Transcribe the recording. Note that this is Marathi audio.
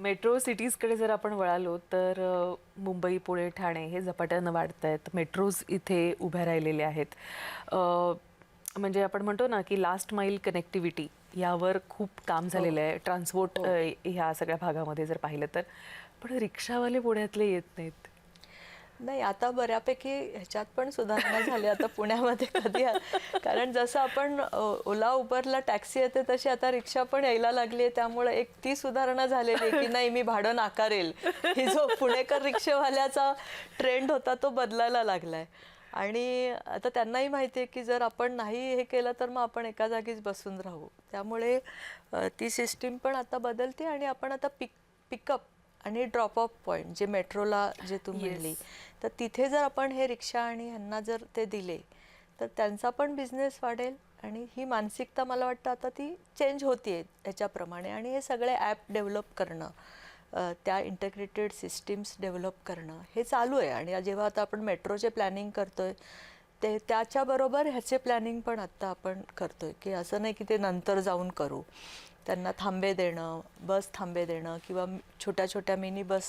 मेट्रो सिटीजकडे जर आपण वळालो तर मुंबई, पुणे, ठाणे हे झपाट्यानं वाढत आहेत. मेट्रोज इथे उभ्या राहिलेल्या आहेत. म्हणजे आपण म्हणतो ना की लास्ट माईल कनेक्टिव्हिटी यावर खूप काम झालेलं आहे. ट्रान्सपोर्ट ह्या सगळ्या भागामध्ये जर पाहिलं तर. पण रिक्षावाले पुण्यातले येत नाहीत. नाही, आता बऱ्यापैकी ह्याच्यात पण सुधारणा झाली आता पुण्यामध्ये कधी कारण जसं आपण ओला उबरला टॅक्सी येते तशी आता रिक्षा पण यायला लागली आहे. त्यामुळे एक ती सुधारणा झालेली आहे की नाही, मी भाडं नाकारेल. ही जो पुणेकर रिक्षावाल्याचा ट्रेंड होता तो बदलायला लागलाय. आणि आता त्यांनाही माहिती आहे की जर आपण नाही हे केलं तर मग आपण एका जागीच बसून राहू. त्यामुळे ती सिस्टीम पण आता बदलते आणि आपण आता पिकअप आणि ड्रॉप ऑफ पॉईंट जे मेट्रोला जे तू म्हणली, तर तिथे जर आपण हे रिक्षा आणि ह्यांना जर ते दिले तर त्यांचा पण बिझनेस वाढेल. आणि ही मानसिकता मला वाटतं आता ती चेंज होतीये याच्याप्रमाणे. आणि हे सगळे ॲप डेव्हलप करणं, त्या इंटिग्रेटेड सिस्टीम्स डेव्हलप करणं हे चालू आहे. आणि जेव्हा आता आपण मेट्रोचे प्लॅनिंग करतोय ते त्याच्याबरोबर ह्याचे प्लॅनिंग पण आत्ता आपण करतोय की असं नाही की ते नंतर जाऊन करू. त्यांना थांबे देणं, बस थांबे देणं किंवा छोट्या छोट्या मिनी बस